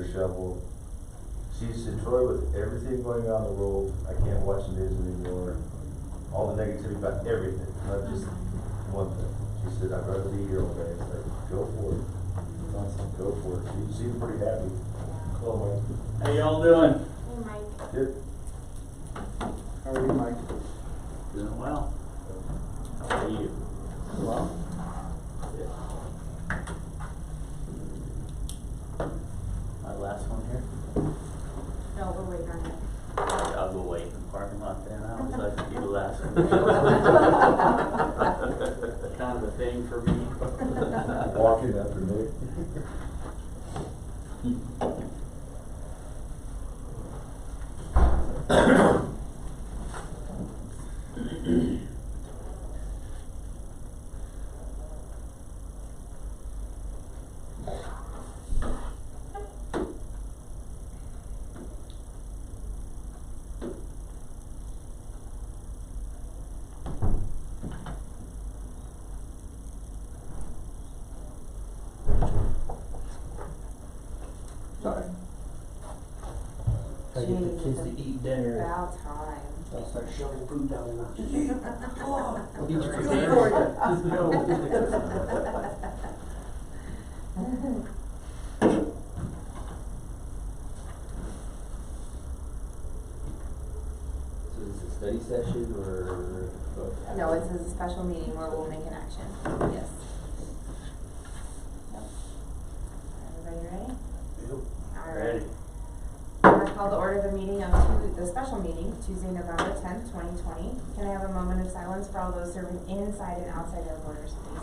a shovel. She said, Troy, with everything going on in the world, I can't watch the news anymore. All the negativity about everything, not just one thing. She said, I'd rather be here all day. It's like, go for it. Go for it. She seemed pretty happy. Hello, Mike. How y'all doing? Hey, Mike. Good. How are you, Mike? Doing well. How are you? Well. Good. My last one here? No, we're waiting on it. I'll go wait in the parking lot then. I was like to be the last one. Kind of a thing for me. Walking after Nick. Sorry. I get the kids to eat dinner. About time. I'll start shoving food down their mouth. Just eat. Come on. I'll get you for Good dinner. for you. Just go. So is this a study session or? No, it's a special meeting where we'll make an action. Yes. Yep. Everybody ready? Yep. All right. Ready? I call the order of the meeting of the special meeting, Tuesday, November 10th, 2020. Can I have a moment of silence for all those serving inside and outside our borders, please?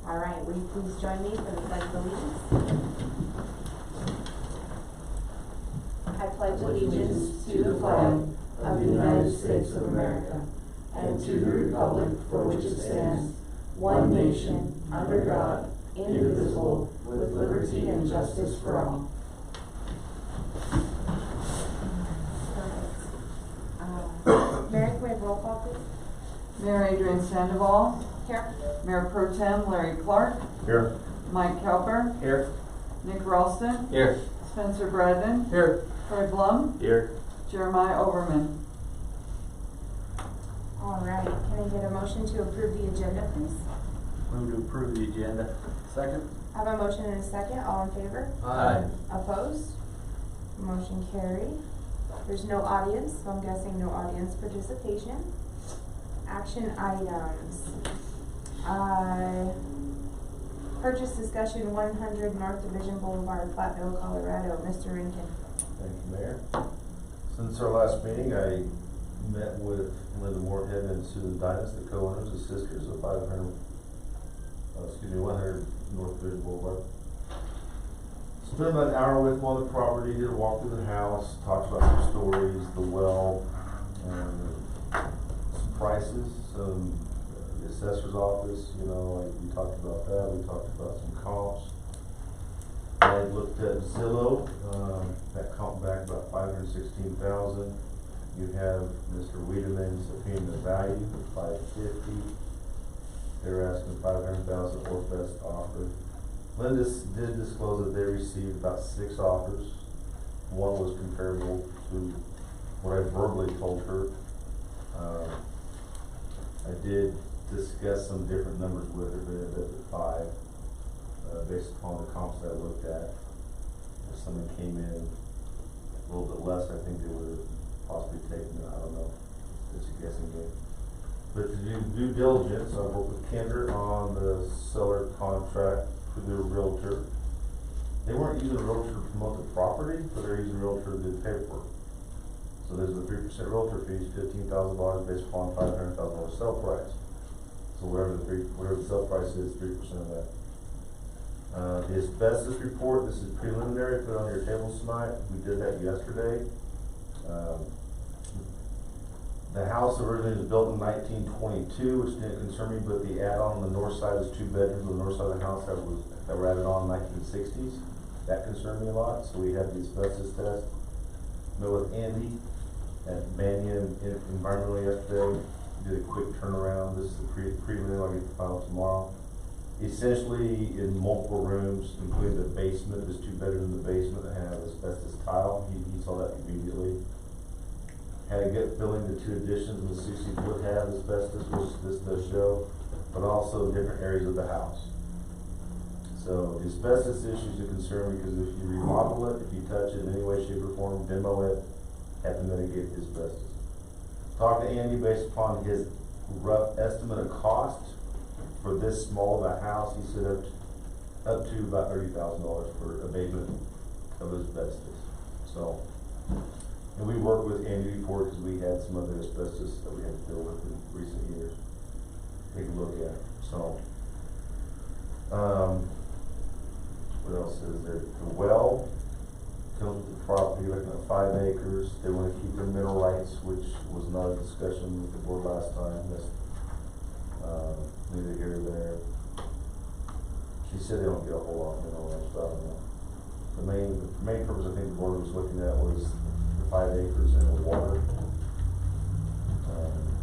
All right, will you please join me for the Pledge of Allegiance? I pledge allegiance to the flag of the United States of America and to the republic for which it stands, one nation, under God, indivisible, with liberty and justice for all. Perfect. Mary, can we have roll call, please? Mayor Adrian Sandoval, Here. Mayor Pro Tem Larry Clark, Here. Mike Cowper, Here. Nick Ralston, Here. Spencer Bradden, Here. Fred Blum, Here. Jeremiah Overman. All right, can I get a motion to approve the agenda, please? Move to approve the agenda. Second? I have a motion and a second, all in favor? Aye. Opposed? Motion carried. There's no audience, so I'm guessing no audience participation. Action items. Purchase discussion 100 North Division Boulevard, Platteville, Colorado. Mr. Rankin. Thank you, Mayor. Since our last meeting, I met with Linda Moorhead and Susan Dinas, the co-owners, the sisters of 100 North Division Boulevard. Spent about an hour with them on the property, did a walk through the house, talked about some stories, the well, some prices, the assessor's office, you know, like we talked about that, we talked about some comps. I looked at Zillow, that comp back about $516,000. You have Mr. Wiedemann's opinion of value of $550,000. They're asking $500,000 or best offer. Linda did disclose that they received about 6 offers. One was comparable to what I verbally told her. I did discuss some different numbers with her, but at the 5, based upon the comps that I looked at. If someone came in a little bit less, I think they would have possibly taken it. I don't know. It's a guessing game. But to do due diligence, I worked with Kendra on the seller contract for their realtor. They weren't using a realtor to promote the property, but they're using a realtor to do paperwork. So there's the 3% realtor fees, $15,000 based upon $500,000 sale price. So whatever the sale price is, 3% of that. The asbestos report, this is preliminary, put on your tables tonight. We did that yesterday. The house originally was built in 1922, which didn't concern me, but the add-on the north side is 2 bedrooms on the north side of the house that were added on in the 1960s. That concerned me a lot, so we had the asbestos test. Met with Andy at Banyan Environmental yesterday, did a quick turnaround. This is the preliminary, I'll get the file tomorrow. Essentially, in multiple rooms, including the basement, there's 2 bedrooms in the basement that have asbestos tile. He saw that immediately. Had a gut feeling the 2 additions in the 60 foot have asbestos, which this does show, but also different areas of the house. So the asbestos issue is a concern because if you remodel it, if you touch it in any way, shape, or form, demo it, have to mitigate the asbestos. Talked to Andy based upon his rough estimate of cost for this small of a house. He said up to about $30,000 for abatement of asbestos. So, and we worked with Andy before because we had some other asbestos that we had to deal with in recent years. Take a look at it. So, what else is there? The well comes with the property, looking at 5 acres. They want to keep their mineral rights, which was not a discussion with the board last time. That's neither here nor there. She said they don't get a whole lot of mineral rights, but I don't know. The main purpose I think the board was looking at was the 5 acres and the water.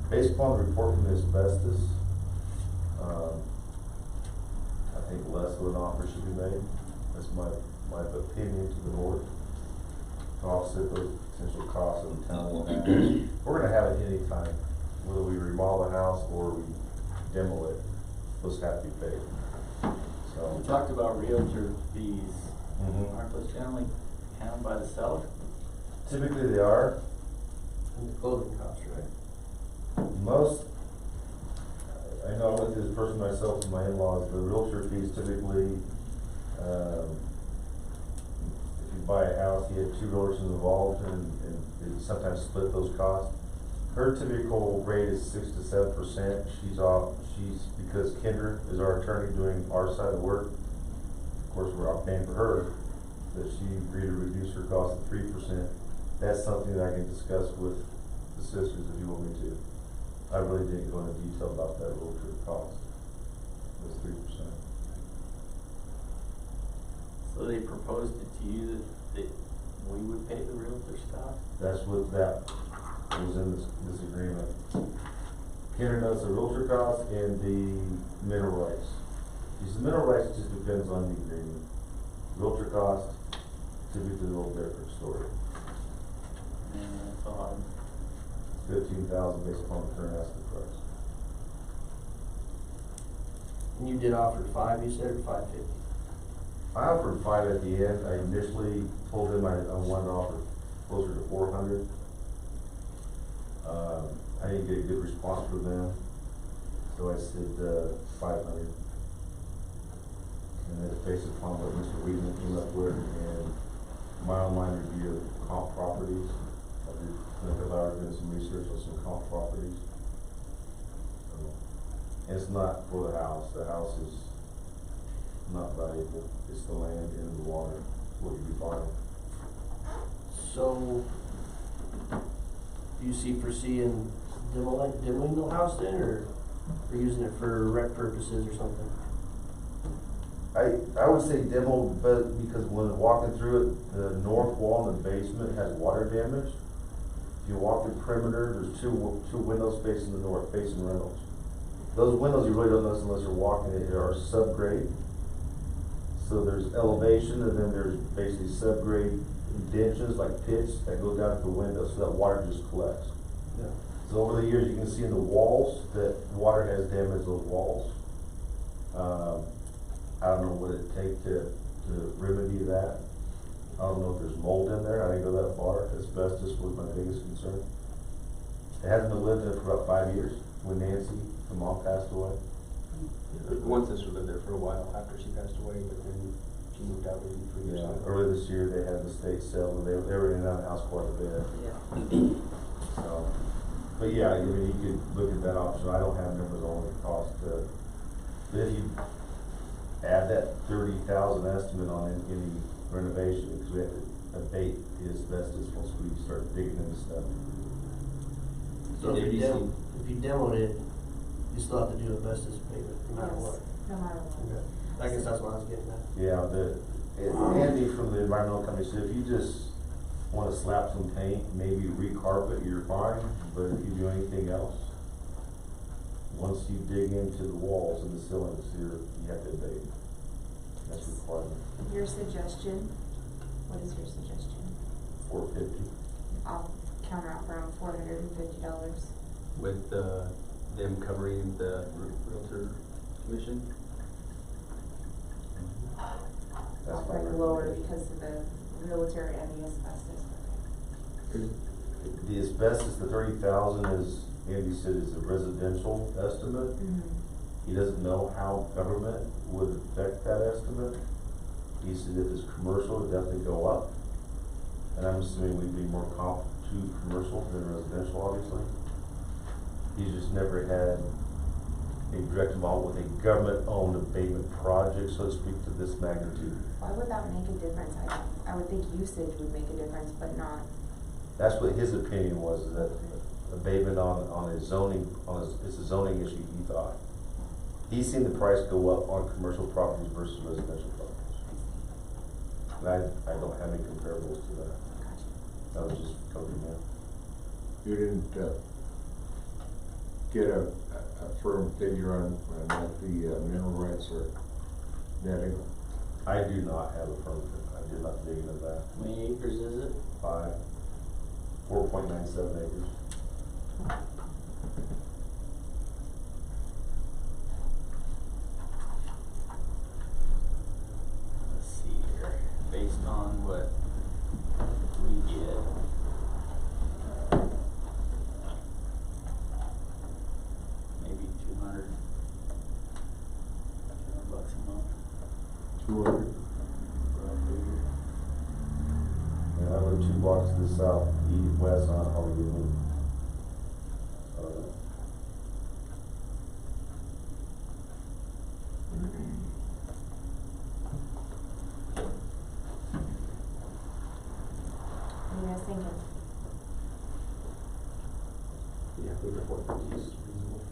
Based upon the report from the asbestos, I think less of an offer should be made. That's my opinion to the board. To offset those potential costs of the town. We're gonna have it any time, whether we remodel the house or we demo it, those have to be paid. So. We talked about realtor fees. Mhm. Aren't those generally handled by the seller? Typically they are. And the clothing costs, right? Most, I know I went through this person myself and my in-laws, the realtor fees typically, if you buy a house, you have 2 realtors involved and they sometimes split those costs. Her typical rate is 6 to 7%. Because Kendra is our attorney doing our side of the work. Of course, we're not paying for her, that she agreed to reduce her cost to 3%. That's something that I can discuss with the sisters if you want me to. I really didn't go into detail about that realtor cost. It was 3%. So they proposed it to you that we would pay the realtor's cost? That's what that was in this agreement. Kendra knows the realtor cost and the mineral rights. These mineral rights just depends on the agreement. Realtor cost, typically a little different story. Yeah, that's odd. $15,000 based upon the current asking price. And you did offer 5, you said, or 550? I offered 5 at the end. I initially told them I wanted to offer closer to 400. I didn't get a good response from them, so I said 500. And that's based upon what Mr. Weedman came up with and my online review of comp properties. I've done some research on some comp properties. And it's not for the house. The house is not valuable. It's the land and the water, what you'd be buying. So, do you foresee demoing the house then, or using it for rec purposes or something? I would say demo, but because when walking through it, the north wall in the basement has water damage. If you walk the perimeter, there's two windows facing the north, facing Reynolds. Those windows you really don't notice unless you're walking it, are subgrade. So there's elevation and then there's basically subgrade indentions like pitch that go down to the window so that water just collects. Yeah. So over the years you can see in the walls that water has damaged those walls. I don't know what it'd take to remedy that. I don't know if there's mold in there. I didn't go that far. Asbestos was my biggest concern. It hasn't been lived in for about 5 years when Nancy, the mom, passed away. One sister lived there for a while after she passed away, but then she moved out maybe 3 years ago. Earlier this year they had the state sale and they were in and out of the house quite a bit. Yeah. So, but yeah, I mean, you could look at that option. I don't have numbers on what it costs to, but if you add that 30,000 estimate on any renovation, because we have to abate the asbestos once we start digging into stuff. So if you demoed it, you still have to do asbestos abatement, no matter what. No matter what. Okay. I guess that's what I was getting at. Yeah, Andy from the environmental company said if you just wanna slap some paint, maybe recarpet, you're fine, but if you do anything else, once you dig into the walls and the ceilings, you have to abate. That's required. Your suggestion, what is your suggestion? $450. I'll counter out around $450. With, them covering the realtor commission? That's I'll my break lower recommendation. because of the realtor and the asbestos. The asbestos, the 30,000 is, Andy said, is a residential estimate. He doesn't know how government would affect that estimate. He said if it's commercial, it'd definitely go up. And I'm assuming we'd be more comp to commercial than residential, obviously. He's just never had a direct involvement with a government-owned abatement project, so to speak, to this magnitude. Why would that make a difference? I would think usage would make a difference, but not. That's what his opinion was, is that abatement on his zoning, it's a zoning issue, he thought. He's seen the price go up on commercial properties versus residential properties. And I don't have any comparables to that. That was just covering that. You didn't, get a firm figure on what the mineral rights are netting? I do not have a firm, I did not dig into that. How many acres is it? 4.97 acres. Let's see here, based on what we get. Maybe 200 bucks a month. 200? And I live 2 blocks to the south, east, west on Hollywood. What are you guys thinking? Yeah, I think the 450 is reasonable.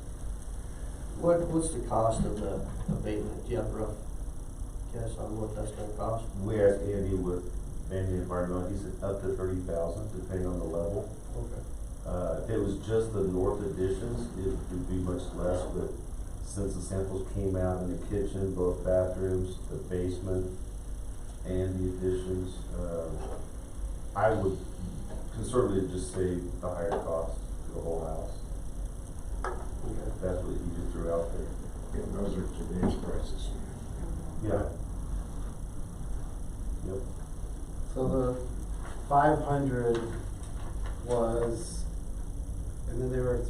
What's the cost of the abatement? Do you have a rough guess on what that's gonna cost? We asked Andy with Andy Environmental, he said up to 30,000, depending on the level. Okay. If it was just the north additions, it would be much less, but since the samples came out in the kitchen, both bathrooms, the basement, and the additions, I would conservatively just say the higher cost to the whole house. Okay. That's what you just threw out there. Yeah, those are today's prices. Yeah. Yep. So the 500 was, and then they were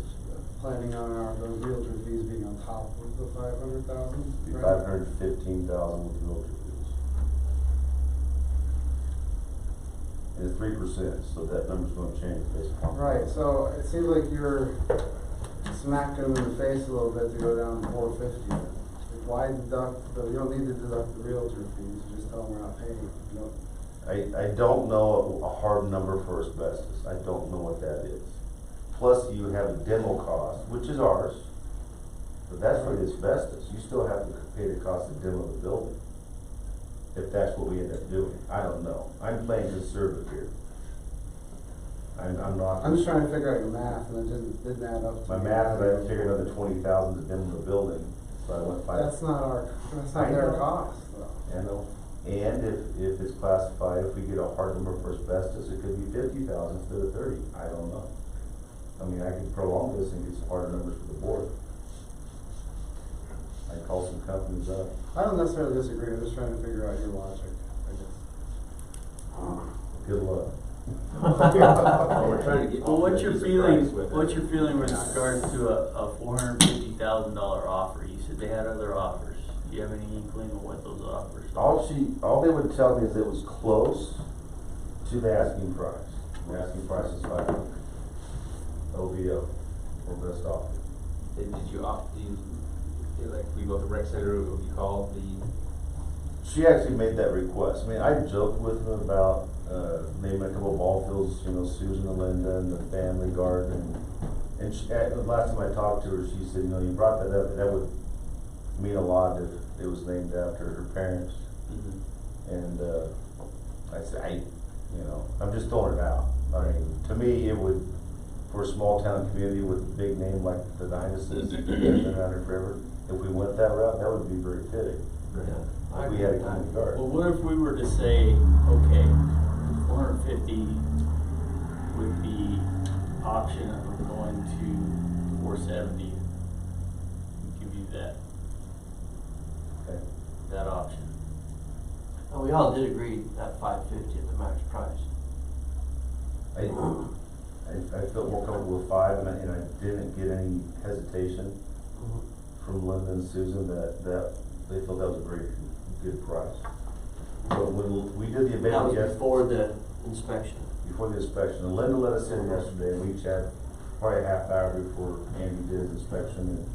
planning on those realtor fees being on top of the 500,000, Be right? 515,000 with realtor fees. And it's 3%, so that number's gonna change based upon. Right, so it seems like you're smacking them in the face a little bit to go down to 450. Like, why deduct, you don't need to deduct the realtor fees, you just tell them we're not paying. You don't, I don't know a hard number for asbestos. I don't know what that is. Plus, you have a demo cost, which is ours, but that's for the asbestos. You still have to pay the cost of demo the building, if that's what we end up doing. I don't know. I'm playing conservative here. I'm not. I'm just trying to figure out your math, and it didn't add up to. My math, I figured another 20,000 to demo the building, so I went 5. That's not I their know. cost, though. I know. And if it's classified, if we get a hard number for asbestos, it could be 50,000 instead of 30. I don't know. I mean, I could prolong this and get some harder numbers for the board. I call some companies up. I don't necessarily disagree, I'm just trying to figure out your logic, I guess. Good luck. Well, we're trying to get. Well, what's your decent feeling, price with it. what's your feeling with regards to a $450,000 offer? You said they had other offers. Do you have any inkling of what those offers are? All they would tell me is it was close to the asking price. The asking price is 500. OVO, or best offer. Did you opt, like, we go to rec center, or you call the, She actually made that request. I mean, I joked with her about, naming a couple of ball fields, you know, Susan and Linda and the family garden. And she, the last time I talked to her, she said, you know, you brought that up, that would mean a lot if it was named after her parents. And, I said, You know, I'm just throwing it out. I mean, to me, it would, for a small town community with a big name like the Dynasties and Untitled River, if we went that route, that would be very fitting. Yeah. If we had a community Well, garden. what if we were to say, okay, 450 with the option of going to 470? Give you Okay. that option. And we all did agree at 550 at the max price. I felt more comfortable with 5, and I didn't get any hesitation from Linda and Susan that they felt that was a very good price. But when we did the That abatement was before the inspection. before the inspection, and Linda let us in yesterday, and we chatted probably a half hour before Andy did his inspection, and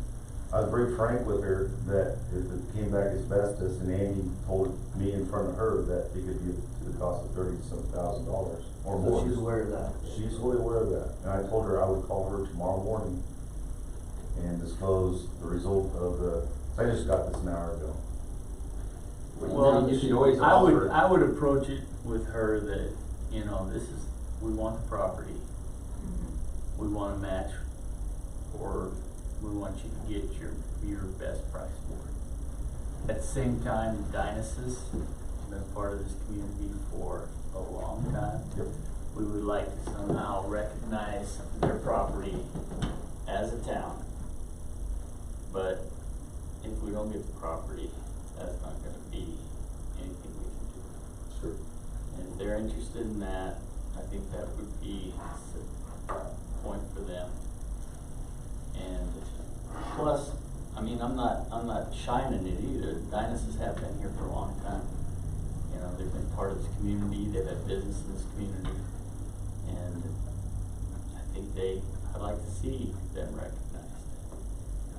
I was very frank with her that if it came back asbestos, and Andy told me in front of her that it could be to the cost of $30,000 or more. So she's aware of that. She's fully aware of that, and I told her I would call her tomorrow morning and disclose the result of the, I just got this an hour ago. Well, you can always I would, offer. I would approach it with her that, you know, this is, we want the property. We want a match, or we want you to get your best price for it. At the same time, Dynasties has been part of this community for a long time. Yep. We would like to somehow recognize their property as a town. But if we don't get the property, that's not gonna be anything we can do. Sure. And if they're interested in that, I think that would be a point for them. And plus, I mean, I'm not shining it either. Dynasties have been here for a long time. You know, they've been part of this community, they've had business in this community. And I think I'd like to see them recognized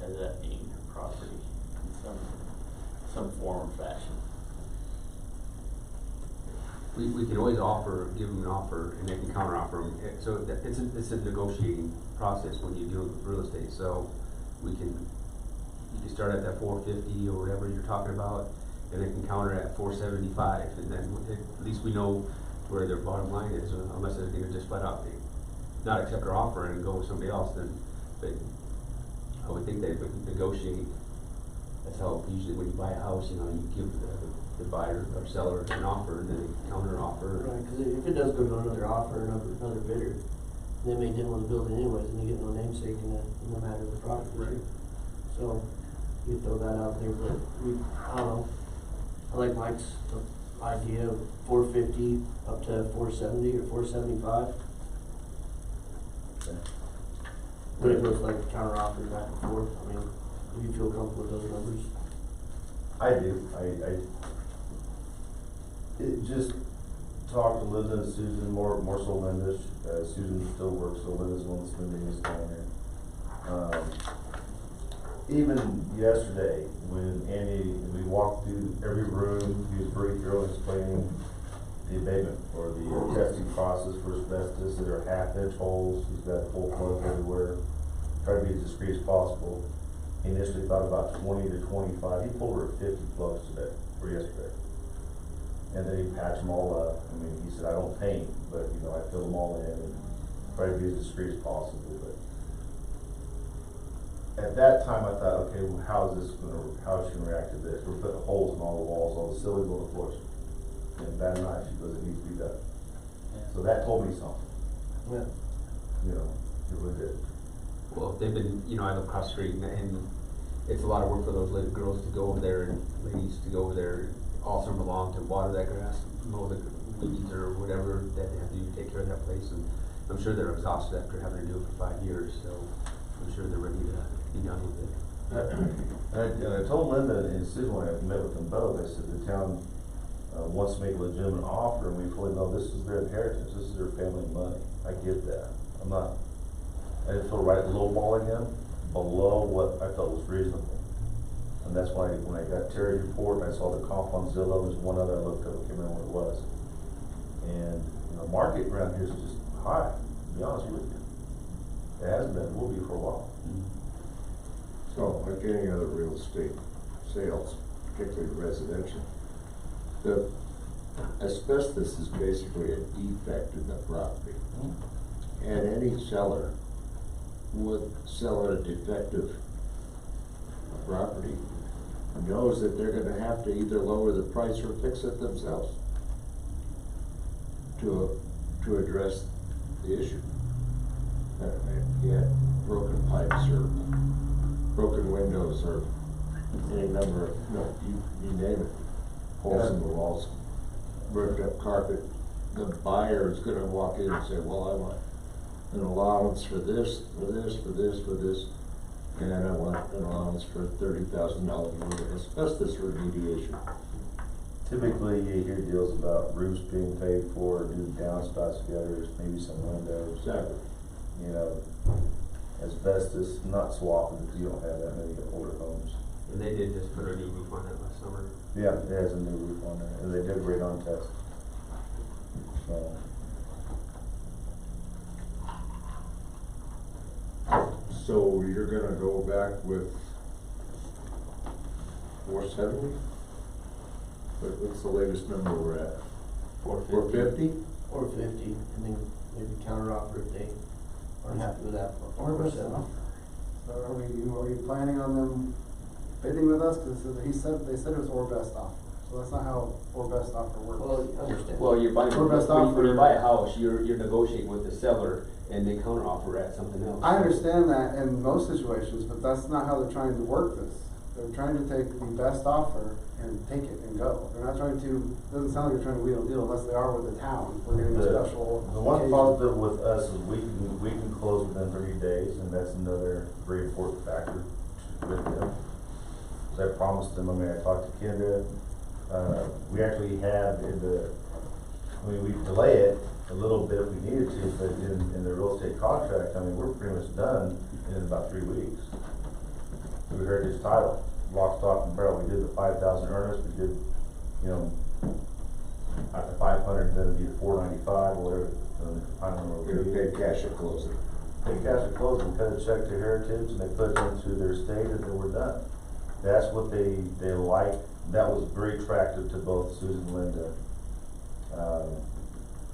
as that being their property in some form or fashion. We can always give them an offer, and they can counter offer them. So it's a negotiating process when you're dealing with real estate. So you can start at that 450 or whatever you're talking about, and they can counter at 475, and then at least we know where their bottom line is, unless they're going to just flat out not accept our offer and go with somebody else. Then, but I would think they would negotiate. That's how usually when you buy a house, you know, you give the buyer or seller an offer, and then they counter offer. Right, because if it does go to another offer, another bidder, they may demo the building anyways, and you get no namesake in the matter of the property. Right. So you throw that out there, but I don't know. I like Mike's idea of 450 up to 470 or 475. Okay. But it looks like a counter offer back and forth. I mean, do you feel comfortable with those numbers? I do. It just talked to Linda and Susan, more so Linda. Susan still works, so Linda's the one that's been doing this down here. Even yesterday, when we walked through every room, he was very thorough in explaining the abatement or the testing process for asbestos. There are half-inch holes. He's got full plugs everywhere. Try to be as discreet as possible. He initially thought about 20 to 25. He pulled over 50 plugs today, or yesterday. And then he patched them all up. I mean, he said, I don't paint, but, you know, I fill them all in and try to be as discreet as possible. But at that time, I thought, okay, well, how is she gonna react to this? We're putting holes in all the walls, all the ceilings, all the floors. And bad enough, she goes, it needs to be done. Yeah. So that told me something. Yeah. You know, it really did. Well, they've been, you know, I live across the street, and it's a lot of work for those little girls to go over there and ladies to go over there all summer long to water that grass, mow the weeds or whatever that they have to do to take care of that place. And I'm sure they're exhausted after having to do it for 5 years, so I'm sure they're ready to be done with it. And I told Linda and Susan when I met with them both, I said the town wants to make a legitimate offer, and we fully know this is their inheritance, this is their family money. I get that. I didn't feel right lowballing them below what I felt was reasonable. And that's why when I got Terry's report and I saw the comp on Zillow, there's one other I looked up, I can't remember what it was. And the market around here is just high, to be honest with you. It has been, will be for a while. So, like any other real estate sales, particularly residential, the asbestos is basically a defect in the property. And any seller would sell a defective property knows that they're gonna have to either lower the price or fix it themselves to address the issue. If you had broken pipes or broken windows or any number of, you name it, holes in the walls, ripped up carpet, the buyer is gonna walk in and say, well, I want an allowance for this, for this, for this, for this, and I want an allowance for $30,000 worth of asbestos remediation. Typically, you hear deals about roofs being paid for, new downspouts, gutters, maybe some windows. Exactly. You know, asbestos, not so often because you don't have that many older homes. And they did just put a new roof on it last summer. Yeah, it has a new roof on there, and they did great on test. So you're gonna go back with 470? What's the latest number we're at? 450? 450, and then maybe counter offer if they aren't happy with that. Or best offer. So are you planning on them bidding with us? Cause they said it was or best offer. So that's not how or best offer works. Well, I understand. Well, you're buying, Or best when you offer. buy a house, you're negotiating with the seller and they counter offer at something else. I understand that in most situations, but that's not how they're trying to work this. They're trying to take the best offer and take it and go. They're not trying to, doesn't sound like they're trying to wheel a deal unless they are with the town. We're getting a special. The one occasion. positive with us is we can close within 30 days, and that's another very important factor with them. So I promised them, I talked to Kendra, we actually had we delay it a little bit if we needed to, but in the real estate contract, we're pretty much done in about 3 weeks. We heard his title, lock, stock, and barrel. We did the 5,000 earnest, we did, after 500, then it'd be the 495 or whatever. I don't know. We're gonna pay cash at closing. They cash at closing, cut a check to Heritage, and they put it into their estate, and then we're done. That's what they like. That was very attractive to both Susan and Linda.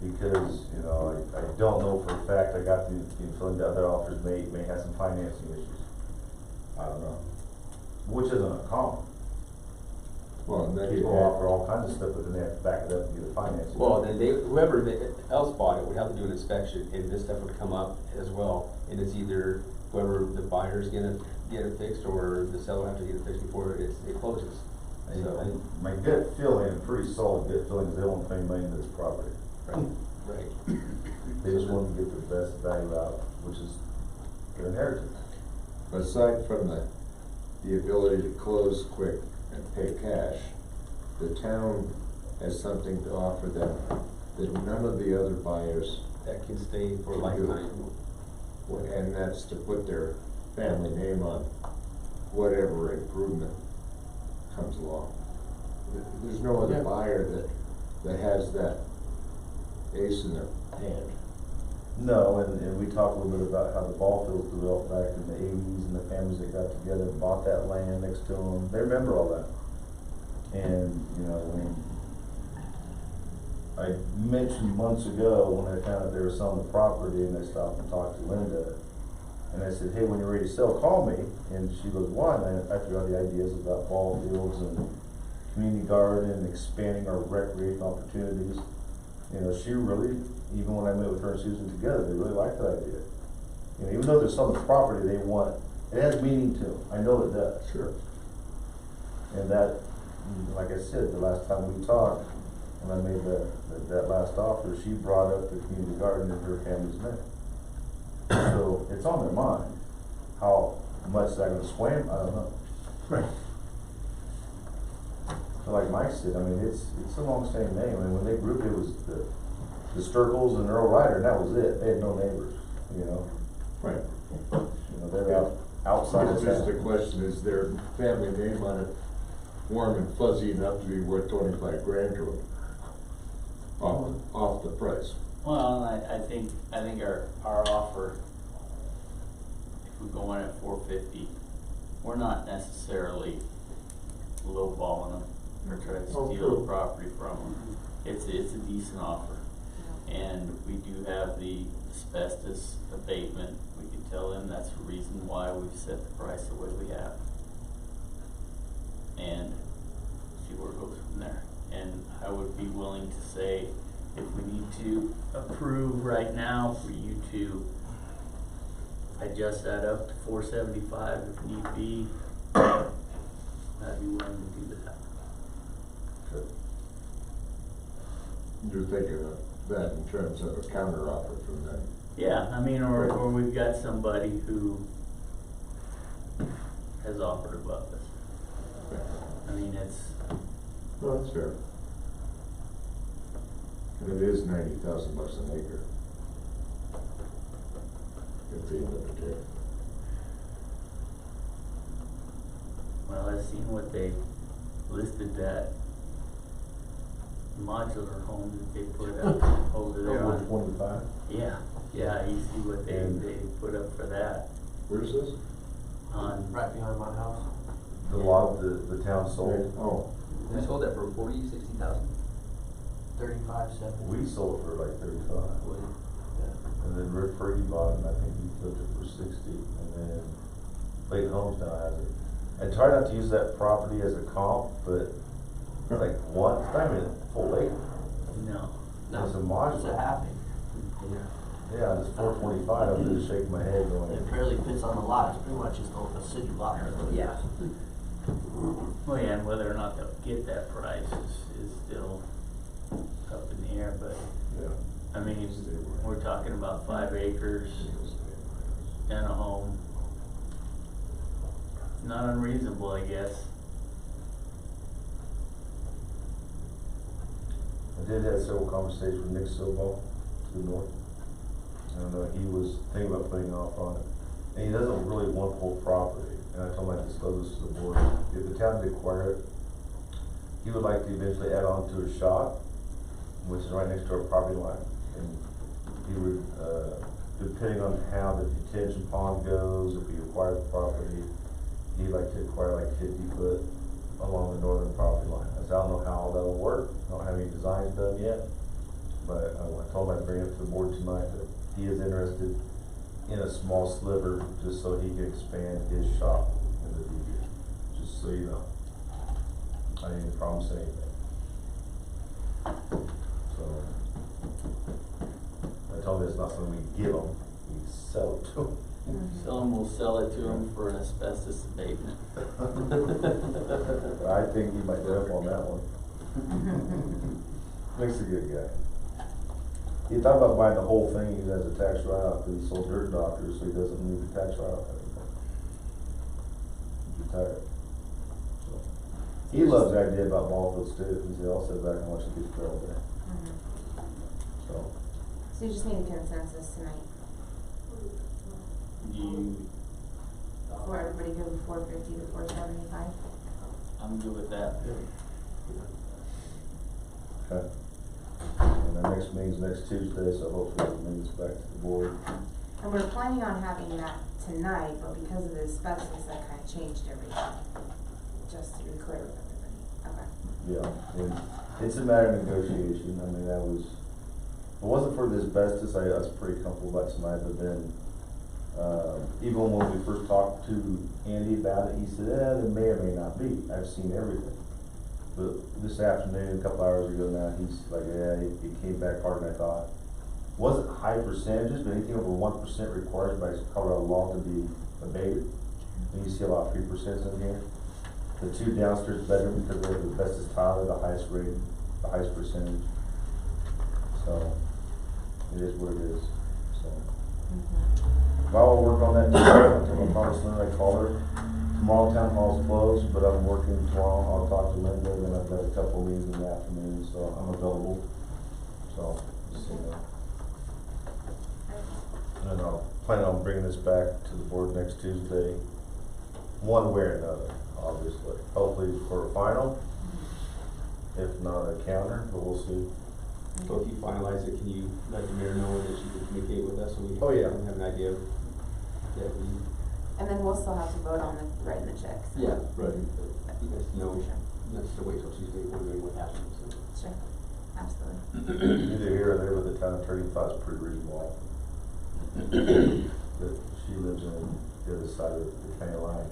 Because, I don't know for a fact, I got the feeling that other offers may have some financing issues. I don't know. Which isn't uncommon. Well, and then you People have, offer all kinds of stuff, but then they have to back it up and get the financing. Well, then whoever else bought it would have to do an inspection, and this stuff would come up as well. And it's either whoever the buyer's gonna get it fixed, or the seller have to get it fixed before it closes. So, My gut feeling, a pretty solid gut feeling, is they won't pay money into this property. right. They just want to get the best value out, which is their inheritance. aside from the ability to close quick and pay cash, the town has something to offer them that none of the other buyers, That can stay for a Can do. lifetime. and that's to put their family name on whatever improvement comes along. There's no other Yeah. buyer that has that ace in their hand. No, and we talked a little bit about how the ball fields developed back in the 80s and the families that got together and bought that land next to them. They remember all that. And, when I mentioned months ago when I found out they were selling the property, and I stopped and talked to Linda, and I said, hey, when you're ready to sell, call me. And she goes, why? And I threw out the ideas about ball fields and community garden and expanding our recreational opportunities. She really, even when I met with her and Susan together, they really liked that idea. Even though they're selling the property, they want, it has meaning to them. I know it does. Sure. And that, like I said, the last time we talked, when I made that last offer, she brought up the community garden in her family's name. So it's on their mind. How much is that gonna sway them? I don't know. Right. So like Mike said, it's a long-standing name. When they grew up, it was the Sturkles and Earl Ryder, and that was it. They had no neighbors, Right. They're outside of Just the town. question, is their family name on it warm and fuzzy enough to be worth 25 grand to them? Off the price. Well, I think our offer, if we go in at 450, we're not necessarily lowballing them or trying to Oh, steal true. the property from them. It's a decent offer. And we do have the asbestos abatement. We can tell them that's the reason why we've set the price the way we have. And see where it goes from there. And I would be willing to say, if we need to approve right now for you to adjust that up to 475 if need be, I'd be willing to do that. Okay. You're thinking of that in terms of a counter offer from them? Yeah, I mean, or we've got somebody who has offered above us. I mean, it's, Well, that's fair. And it is $90,000 an acre. At the end of the day. well, I've seen what they listed that modular home that they put up over there Over on. 25? Yeah, you see what they put up for that Where's this? on, Right behind my house. The lot the town sold. Oh, We sold that for 60,000. 35.7. We sold it for like 35. And then Rick Fergie bought it, and I think he flipped it for 60, and then Clayton Homes now has it. I try not to use that property as a comp, but like one, it's not even a full acre. no. It's a modular. It's a half acre. Yeah, it's 425, I'm just shaking my head going. It barely fits on the lot, it's pretty much just a city lot. Yeah. Well, yeah, and whether or not they'll get that price is still up in the air, but yeah. I mean, we're talking about 5 acres and a home. Not unreasonable, I guess. I did have several conversations with Nick Silva to the north. And he was thinking about putting off on it. And he doesn't really want the whole property. And I told him I'd disclose this to the board. If the town did acquire it, he would like to eventually add on to a shop, which is right next to our property line. And he would, depending on how the detention pond goes, if he acquires the property, he'd like to acquire like 50 foot along the northern property line. I said, I don't know how that'll work. I don't have any designs done yet. But I told him I'd bring it to the board tonight that he is interested in a small sliver just so he can expand his shop in the future. Just so you know. I didn't promise anything. So I told him it's not something we give him, we sell it to him. Someone will sell it to him for an asbestos abatement. I think he might jump on that one. Nick's a good guy. He thought about buying the whole thing as a tax write-off, but he sold dirt doctors, so he doesn't need the tax write-off anymore. He's retired. So. He loves the idea about ball fields too. He said, I'll sit back and watch the kids play all day. So. So you just need a consensus tonight for everybody good with 450 to 475? I'm good with that. Okay. And our next meeting's next Tuesday, so hopefully we'll bring this back to the board. And we're planning on having that tonight, but because of the asbestos, that kind of changed everything. Just to be clear with everybody. Okay. Yeah, and it's a matter of negotiation. I mean, if it wasn't for the asbestos, I was pretty comfortable about tonight, but then, even when we first talked to Andy about it, he said, there may or may not be. I've seen everything. But this afternoon, a couple hours ago now, he's like, yeah, it came back harder than I thought. Wasn't high percentages, but anything over 1% required by Colorado law to be abated. And you see a lot of 3% in here. The 2 downstairs bedroom, because they're the bestest tile, they're the highest rated, the highest percentage. So, it is what it is, so. I'll work on that tomorrow. I promised Linda I call her. Tomorrow town hall's closed, but I'm working tomorrow. I'll talk to Linda, and I've got a couple of meetings in the afternoon, so I'm available. So, just so you know. And I'll plan on bringing this back to the board next Tuesday, one way or another, obviously. Hopefully for a final, if not a counter, but we'll see. So if you finalize it, can you let the mayor know that she can communicate with us so we Oh, yeah. can have an idea of that we, And then we'll still have to vote on writing the checks. yeah, Right. you guys know, that's to wait till Tuesday before we know what happens. So. Sure. Absolutely. Neither here or there, but the town attorney thought it's pretty reasonable. But she lives on the other side of the county line.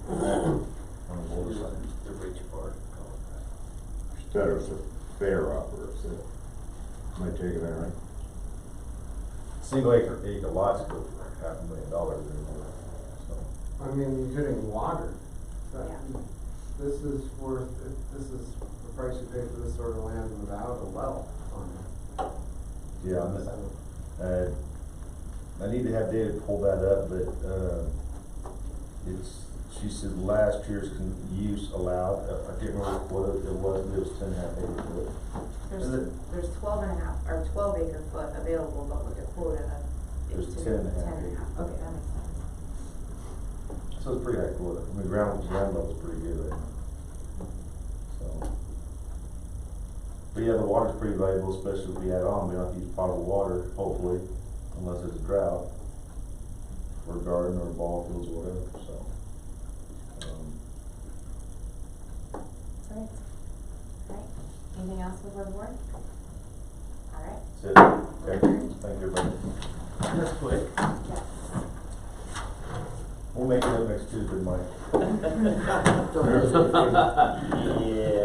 On the border side. The rich part. Instead of the fair operates, am I taking that right? Single acre lots go for like $500,000 or more, so. I mean, you're hitting water. Yeah. This is worth, this is the price you pay for this sort of land without a well on it. Yeah, I need to have David pull that up, but, she said last year's use allowed, I can't remember what it was, but it was 10.5 acre foot. There's 12.5, or 12 acre foot available, but with the quota is There's 10 10.5 and a acre half. foot. Okay, that makes sense. So it's pretty high quota, I mean, ground level's pretty good, right? So. But yeah, the water's pretty valuable, especially if we add on, we don't have to use potable water, hopefully, unless there's a drought. For a garden or ball fields or whatever, so. Great. Right. Anything else before the board? All right. That's it. Okay, thank you, everybody. That's quick. Yes. We'll make it up next Tuesday, Mike. Don't hesitate. Yeah.